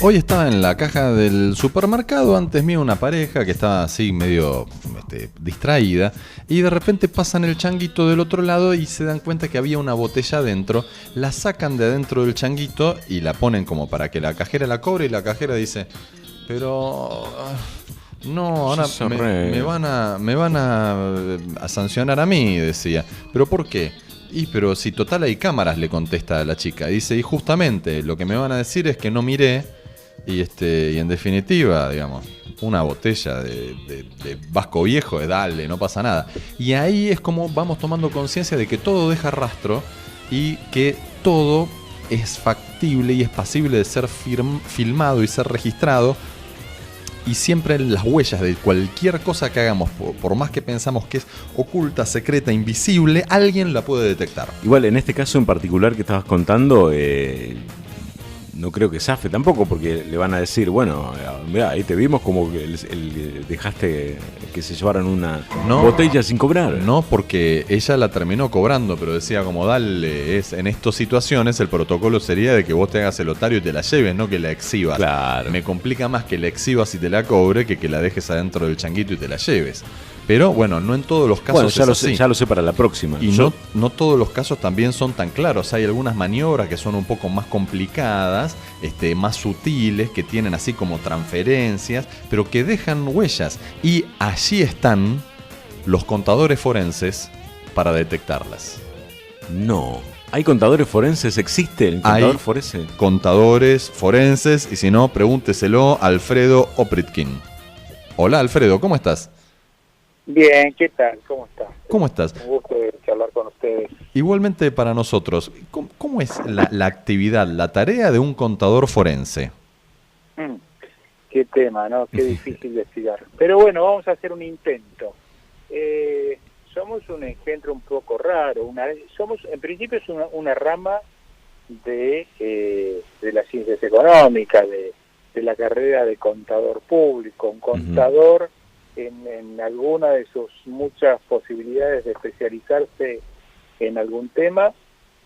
Hoy estaba en la caja del supermercado, antes mío una pareja que estaba así medio distraída, y de repente pasan el changuito del otro lado y se dan cuenta que había una botella adentro, la sacan de adentro del changuito y la ponen como para que la cajera la cobre, y la cajera dice, pero no, ahora me van a sancionar a mí, decía. ¿Pero por qué? Y pero si total hay cámaras, le contesta la chica. Dice, y justamente lo que me van a decir es que no miré. Y en definitiva, digamos, una botella de Vasco Viejo, dale, no pasa nada. Y ahí es como vamos tomando conciencia de que todo deja rastro y que todo es factible y es pasible de ser filmado y ser registrado. Y siempre las huellas de cualquier cosa que hagamos, por más que pensamos que es oculta, secreta, invisible, alguien la puede detectar. Igual, en este caso en particular que estabas contando, no creo que zafe tampoco, porque le van a decir, bueno, mirá, ahí te vimos como que dejaste que se llevaran una botella sin cobrar. No, porque ella la terminó cobrando, pero decía como, dale, en estas situaciones el protocolo sería de que vos te hagas el otario y te la lleves, no que la exhibas. Claro. Me complica más que la exhibas y te la cobre que la dejes adentro del changuito y te la lleves. Pero bueno, no en todos los casos bueno, ya lo sé para la próxima. Y no todos los casos también son tan claros. Hay algunas maniobras que son un poco más complicadas, más sutiles, que tienen así como transferencias, pero que dejan huellas. Y allí están los contadores forenses para detectarlas. No. ¿Hay contadores forenses? ¿Existe el contador forense? Contadores forenses, y si no, pregúnteselo a Alfredo Opritkin. Hola Alfredo, ¿cómo estás? Bien, ¿qué tal? ¿Cómo estás? ¿Cómo estás? Un gusto de charlar con ustedes. Igualmente para nosotros, ¿cómo es la actividad, la tarea de un contador forense? Qué tema, ¿no? Qué difícil de explicar. Pero bueno, vamos a hacer un intento. Somos un engendro un poco raro. En principio es una rama de las ciencias económicas, de la carrera de contador público. Un contador en alguna de sus muchas posibilidades de especializarse en algún tema.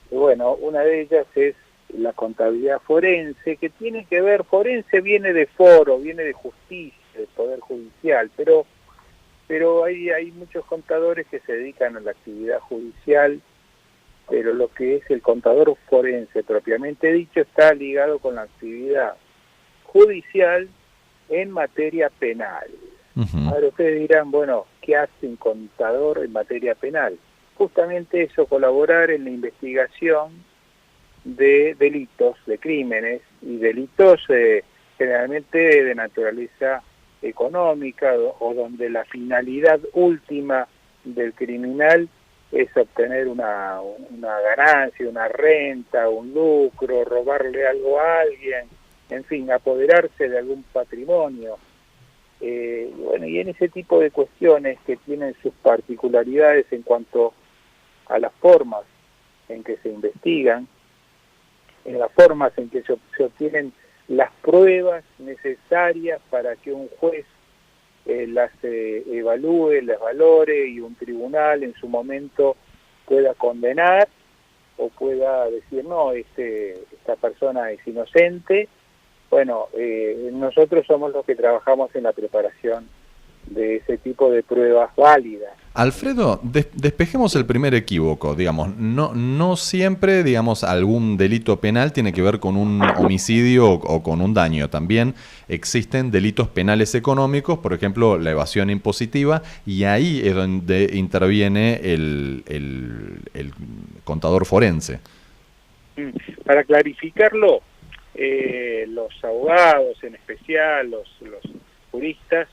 Y bueno, una de ellas es la contabilidad forense, que tiene que ver, forense viene de foro, viene de justicia, del poder judicial, pero hay muchos contadores que se dedican a la actividad judicial, pero lo que es el contador forense propiamente dicho está ligado con la actividad judicial en materia penal. Ahora ustedes dirán, bueno, ¿qué hace un contador en materia penal? Justamente eso, colaborar en la investigación de delitos, de crímenes y delitos generalmente de naturaleza económica o donde la finalidad última del criminal es obtener una ganancia, una renta, un lucro, robarle algo a alguien, en fin, apoderarse de algún patrimonio. Bueno, y en ese tipo de cuestiones que tienen sus particularidades en cuanto a las formas en que se investigan, en las formas en que se obtienen las pruebas necesarias para que un juez las evalúe, las valore y un tribunal en su momento pueda condenar o pueda decir, no, esta persona es inocente. Bueno, nosotros somos los que trabajamos en la preparación de ese tipo de pruebas válidas. Alfredo, despejemos el primer equívoco, digamos, no siempre, digamos, algún delito penal tiene que ver con un homicidio o con un daño. También existen delitos penales económicos, por ejemplo, la evasión impositiva, y ahí es donde interviene el contador forense. Para clarificarlo, los abogados, en especial los juristas,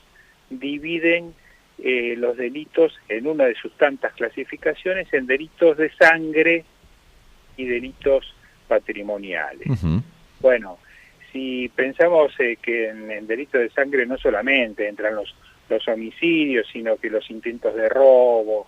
dividen los delitos en una de sus tantas clasificaciones en delitos de sangre y delitos patrimoniales. Bueno, si pensamos que en delitos de sangre no solamente entran los homicidios, sino que los intentos de robo,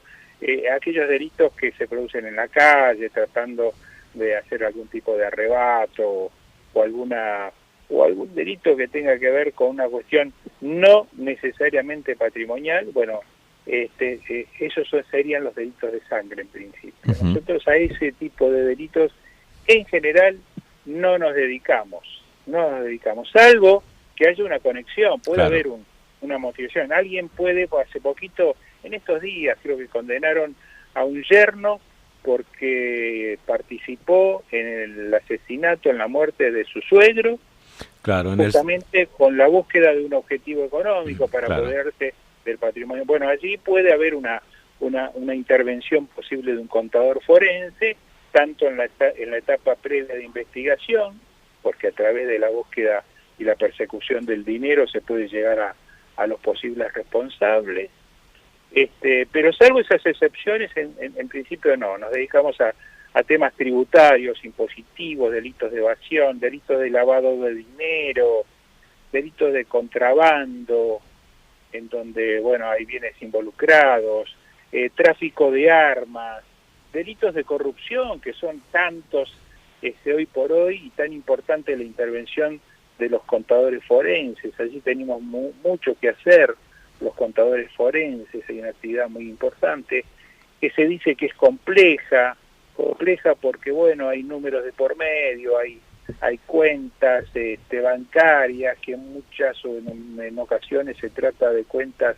aquellos delitos que se producen en la calle tratando de hacer algún tipo de arrebato o algún delito que tenga que ver con una cuestión no necesariamente patrimonial, bueno, esos serían los delitos de sangre en principio. Nosotros a ese tipo de delitos en general no nos dedicamos. no nos dedicamos, salvo que haya una conexión, puede Claro. haber una motivación. Alguien puede, hace poquito, en estos días creo que condenaron a un yerno porque participó en el asesinato, en la muerte de su suegro, Claro, justamente con la búsqueda de un objetivo económico para claro. apoderarse del patrimonio. Bueno, allí puede haber una intervención posible de un contador forense, tanto en la etapa previa de investigación, porque a través de la búsqueda y la persecución del dinero se puede llegar a los posibles responsables. Pero salvo esas excepciones, en principio no, nos dedicamos a temas tributarios, impositivos, delitos de evasión, delitos de lavado de dinero, delitos de contrabando, en donde, bueno, hay bienes involucrados, tráfico de armas, delitos de corrupción, que son tantos hoy por hoy, y tan importante la intervención de los contadores forenses. Allí tenemos mucho que hacer, los contadores forenses, hay una actividad muy importante, que se dice que es compleja porque, bueno, hay números de por medio, hay cuentas bancarias, que en muchas o en ocasiones se trata de cuentas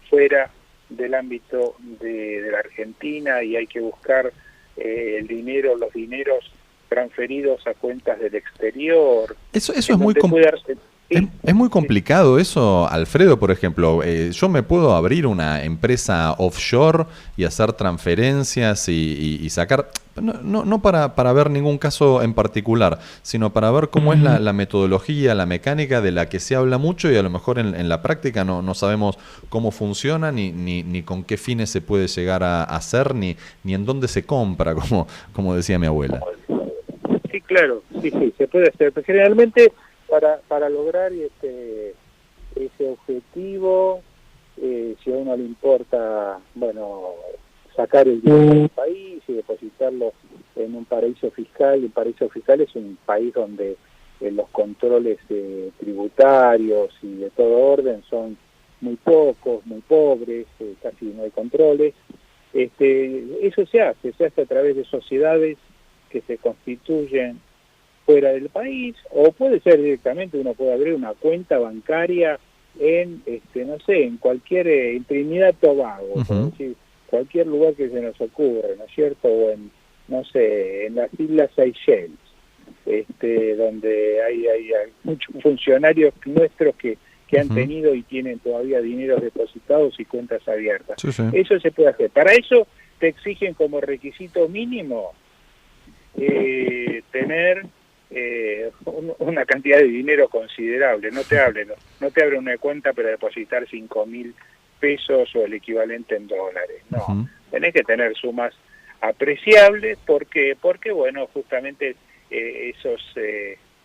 fuera del ámbito de la Argentina, y hay que buscar los dineros transferidos a cuentas del exterior. Eso es muy es muy complicado eso, Alfredo, por ejemplo. Yo me puedo abrir una empresa offshore y hacer transferencias y sacar, no para ver ningún caso en particular, sino para ver cómo es la metodología, la mecánica de la que se habla mucho, y a lo mejor en la práctica no sabemos cómo funciona, ni con qué fines se puede llegar a hacer, ni en dónde se compra, como decía mi abuela. Sí, claro, sí, se puede hacer. Pero generalmente para lograr ese objetivo, si a uno le importa, bueno, sacar el dinero del país y depositarlo en un paraíso fiscal. El paraíso fiscal es un país donde los controles tributarios y de todo orden son muy pocos, muy pobres, casi no hay controles. Eso se hace a través de sociedades que se constituyen fuera del país, o puede ser directamente, uno puede abrir una cuenta bancaria en, no sé, en cualquier, en Trinidad Tobago, por decir, cualquier lugar que se nos ocurra, ¿no es cierto? O en, no sé, en las Islas Seychelles, donde hay muchos funcionarios nuestros que han tenido y tienen todavía dineros depositados y cuentas abiertas. Sí, sí. Eso se puede hacer. Para eso te exigen como requisito mínimo tener una cantidad de dinero considerable. No te abren una cuenta para depositar 5.000 pesos o el equivalente en dólares. No, tenés que tener sumas apreciables porque bueno, justamente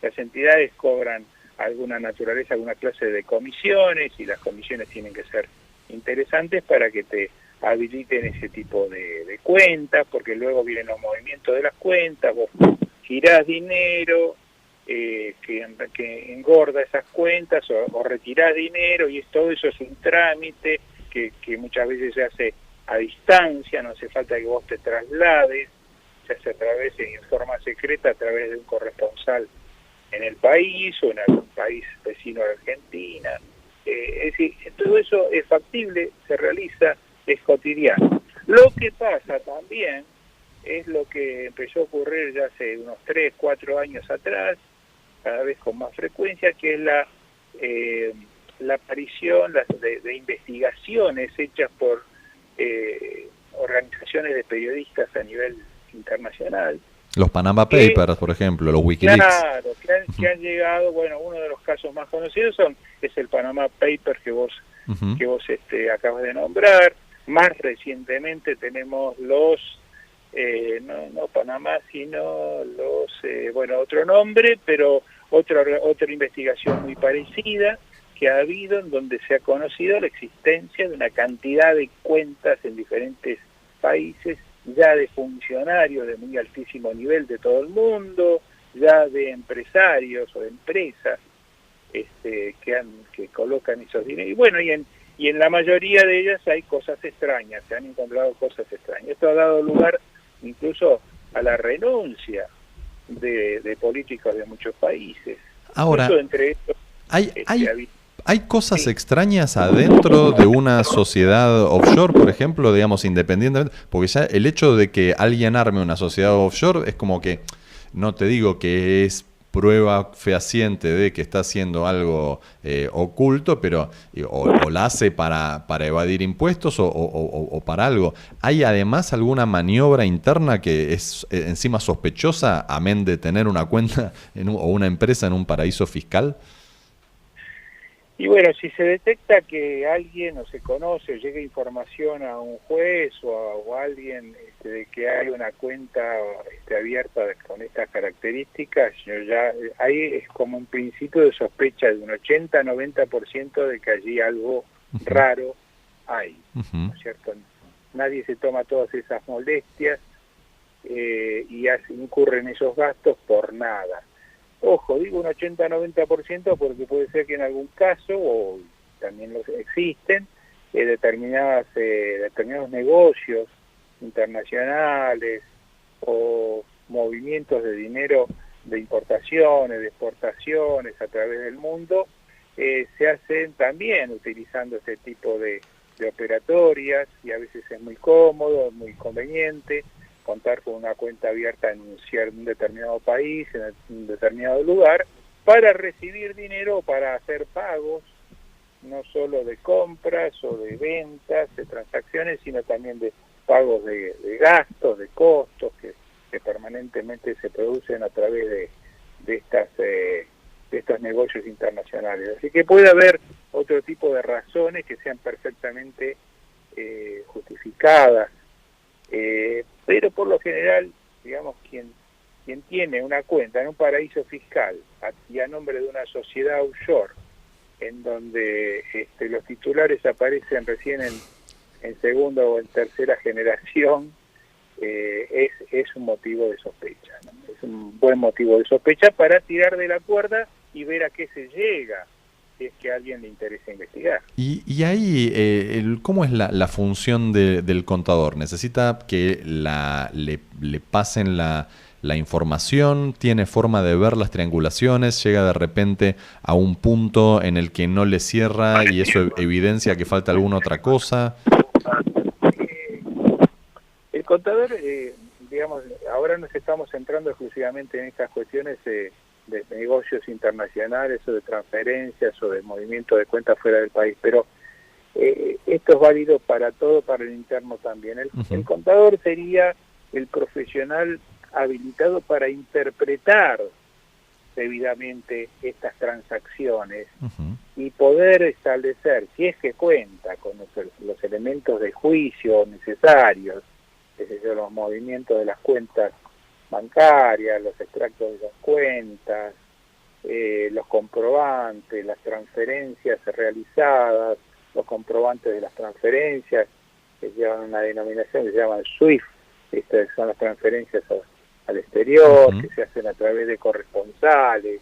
las entidades cobran alguna naturaleza, alguna clase de comisiones, y las comisiones tienen que ser interesantes para que te habiliten ese tipo de cuentas, porque luego vienen los movimientos de las cuentas, vos girás dinero que engorda esas cuentas, o retirás dinero, y todo eso es un trámite que muchas veces se hace a distancia, no hace falta que vos te traslades, se hace a través, en forma secreta, a través de un corresponsal en el país o en algún país vecino de Argentina. Es decir, todo eso es factible, se realiza, es cotidiano. Lo que pasa también es lo que empezó a ocurrir ya hace unos 3, 4 años atrás, cada vez con más frecuencia, que es la aparición de investigaciones hechas por organizaciones de periodistas a nivel internacional. Los Panama Papers, por ejemplo, los Wikileaks. Claro, que han llegado, bueno, uno de los casos más conocidos es el Panama Papers que vos acabas de nombrar. Más recientemente tenemos los, no Panamá, sino los, otro nombre, pero otra investigación muy parecida que ha habido, en donde se ha conocido la existencia de una cantidad de cuentas en diferentes países, ya de funcionarios de muy altísimo nivel de todo el mundo, ya de empresarios o de empresas que colocan esos dineros. Y bueno, y en la mayoría de ellas hay cosas extrañas, se han encontrado cosas extrañas. Esto ha dado lugar incluso a la renuncia de políticos de muchos países. Ahora, Incluso entre estos, hay, hay, había- hay cosas sí. extrañas adentro de una sociedad offshore, por ejemplo, digamos, independientemente, porque ya el hecho de que alguien arme una sociedad offshore es como que, no te digo que es prueba fehaciente de que está haciendo algo oculto, pero o la hace para evadir impuestos o para algo. ¿Hay además alguna maniobra interna que es encima sospechosa, amén de tener una cuenta o una empresa en un paraíso fiscal? Y bueno, si se detecta que alguien o se conoce o llega información a un juez o a alguien de que hay una cuenta abierta con estas características, ahí es como un principio de sospecha de un 80-90% de que allí algo raro hay, ¿no es cierto? Nadie se toma todas esas molestias y incurre en esos gastos por nada. Ojo, digo un 80-90% porque puede ser que en algún caso, o también existen, determinados negocios internacionales o movimientos de dinero de importaciones, de exportaciones a través del mundo, se hacen también utilizando este tipo de operatorias, y a veces es muy cómodo, muy conveniente contar con una cuenta abierta en un determinado país, en un determinado lugar, para recibir dinero, para hacer pagos, no solo de compras o de ventas, de transacciones, sino también de pagos de gastos, de costos que permanentemente se producen a través de estos negocios internacionales. Así que puede haber otro tipo de razones que sean perfectamente justificadas, pero por lo general, digamos, quien tiene una cuenta en un paraíso fiscal y a nombre de una sociedad offshore, en donde los titulares aparecen recién en segunda o en tercera generación, es un motivo de sospecha, ¿no? Es un buen motivo de sospecha para tirar de la cuerda y ver a qué se llega, si es que a alguien le interesa investigar. Y ahí, ¿cómo es la función del contador? ¿Necesita que le pasen la información? ¿Tiene forma de ver las triangulaciones? ¿Llega de repente a un punto en el que no le cierra y eso evidencia que falta alguna otra cosa? El contador, digamos, ahora nos estamos centrando exclusivamente en estas cuestiones de negocios internacionales o de transferencias o de movimiento de cuentas fuera del país, pero esto es válido para todo, para el interno también. El contador sería el profesional habilitado para interpretar debidamente estas transacciones y poder establecer, si es que cuenta con los elementos de juicio necesarios, es decir, los movimientos de las cuentas bancarias, los extractos de las cuentas, los comprobantes, las transferencias realizadas, los comprobantes de las transferencias, que llevan una denominación que se llama SWIFT, estas son las transferencias al exterior, que se hacen a través de corresponsales.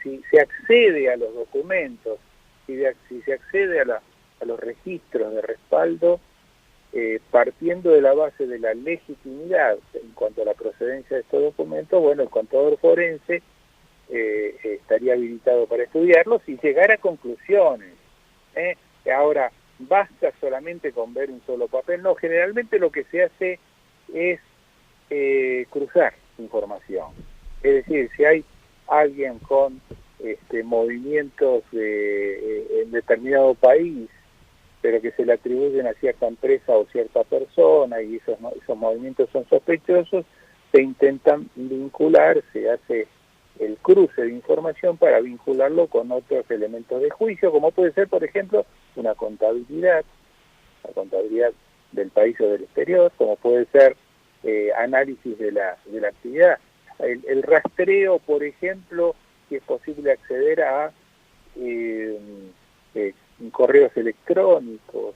Si se accede a los documentos, si se accede a los registros de respaldo, partiendo de la base de la legitimidad en cuanto a la procedencia de estos documentos, bueno, el contador forense estaría habilitado para estudiarlos y llegar a conclusiones. Ahora, basta solamente con ver un solo papel. No, generalmente lo que se hace es cruzar información. Es decir, si hay alguien con movimientos en determinado país, pero que se le atribuyen a cierta empresa o cierta persona y esos movimientos son sospechosos, se intentan vincular, se hace el cruce de información para vincularlo con otros elementos de juicio, como puede ser, por ejemplo, una contabilidad del país o del exterior, como puede ser análisis de la actividad. El rastreo, por ejemplo, si es posible acceder a correos electrónicos,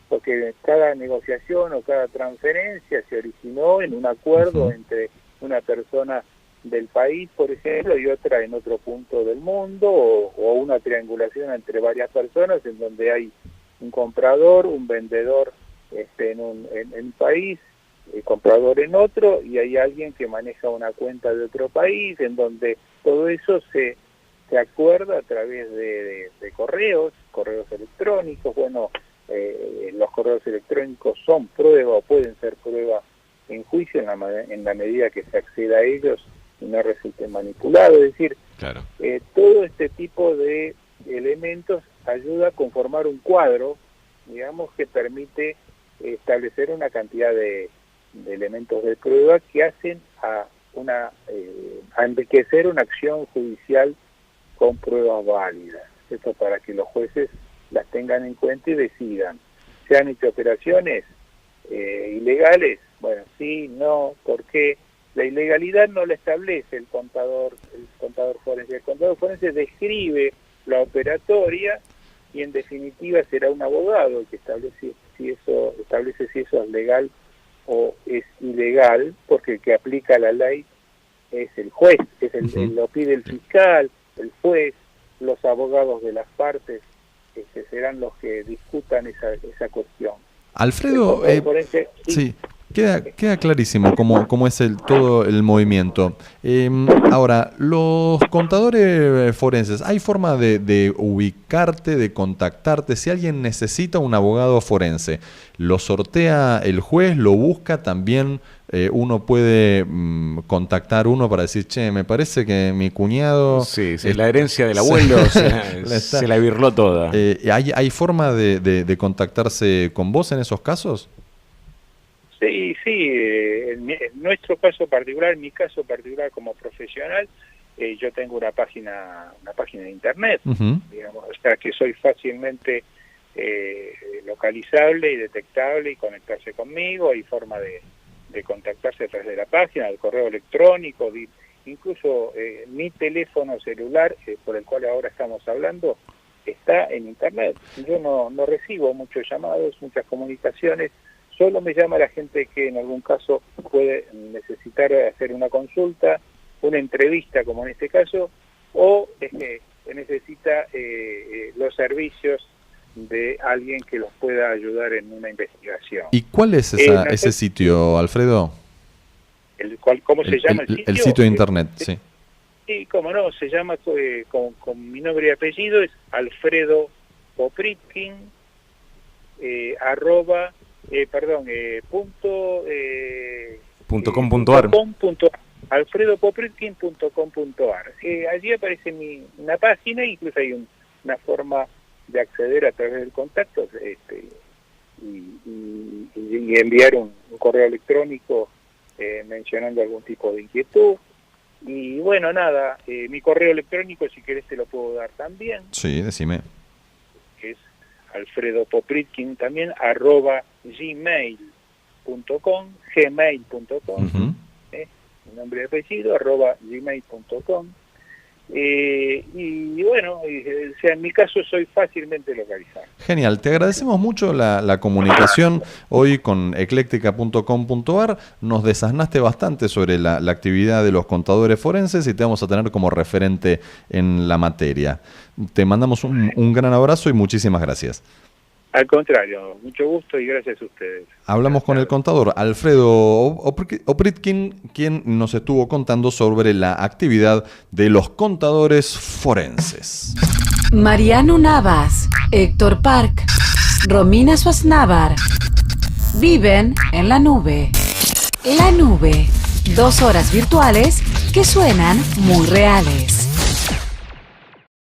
porque cada negociación o cada transferencia se originó en un acuerdo entre una persona del país, por ejemplo, y otra en otro punto del mundo, o una triangulación entre varias personas en donde hay un comprador, un vendedor en un país, comprador en otro, y hay alguien que maneja una cuenta de otro país, en donde todo eso se acuerda a través de correos electrónicos. Bueno, los correos electrónicos son prueba o pueden ser prueba en juicio en la medida que se acceda a ellos y no resulten manipulados. Es decir, claro. Todo este tipo de elementos ayuda a conformar un cuadro, digamos, que permite establecer una cantidad de elementos de prueba que hacen a enriquecer una acción judicial con pruebas válidas. Esto para que los jueces las tengan en cuenta y decidan. ¿Se han hecho operaciones ilegales? Bueno, sí, no, ¿por qué? La ilegalidad no la establece el contador forense. El contador forense describe la operatoria y en definitiva será un abogado el que establece si eso es legal o es ilegal, porque el que aplica la ley es el juez, lo pide el fiscal, el juez, los abogados de las partes serán los que discutan esa cuestión. Alfredo, sí, queda clarísimo cómo es todo el movimiento. Ahora, los contadores forenses, ¿hay forma de ubicarte, de contactarte? Si alguien necesita un abogado forense, ¿lo sortea el juez, lo busca también? Uno puede contactar uno para decir, che, me parece que mi cuñado... Sí, la herencia del abuelo se la birló toda. ¿Hay forma de contactarse con vos en esos casos? Sí, en nuestro caso particular, en mi caso particular como profesional, yo tengo una página de internet, digamos, o sea que soy fácilmente localizable y detectable y conectarse conmigo. Hay forma de contactarse a través de la página, del correo electrónico, incluso mi teléfono celular, por el cual ahora estamos hablando, está en internet. Yo no recibo muchos llamados, muchas comunicaciones. Solo me llama la gente que en algún caso puede necesitar hacer una consulta, una entrevista como en este caso, o necesita los servicios de alguien que los pueda ayudar en una investigación. ¿Y cuál es ese sitio, Alfredo? ¿Cómo se llama el sitio? El sitio de internet, sí. Sí, cómo no, se llama con mi nombre y apellido, es Alfredo Popritkin, .com.ar. alfredopopritkin.com.ar. Allí aparece una página, incluso hay una forma de acceder a través del contacto y enviar un correo electrónico mencionando algún tipo de inquietud. Y bueno, nada, mi correo electrónico, si querés te lo puedo dar también. Sí, decime. Es alfredopopritkin también, @gmail.com, mi nombre y apellido, @gmail.com. Y bueno, en mi caso soy fácilmente localizado. Genial, te agradecemos mucho la comunicación hoy con ecléctica.com.ar. Nos desasnaste bastante sobre la actividad de los contadores forenses y te vamos a tener como referente en la materia. Te mandamos un gran abrazo y muchísimas gracias. Al contrario, mucho gusto y gracias a ustedes. Hablamos con el contador Alfredo Popritkin, quien nos estuvo contando sobre la actividad de los contadores forenses. Mariano Navas, Héctor Park, Romina Suaznavar viven en la nube. La nube, 2 horas virtuales que suenan muy reales.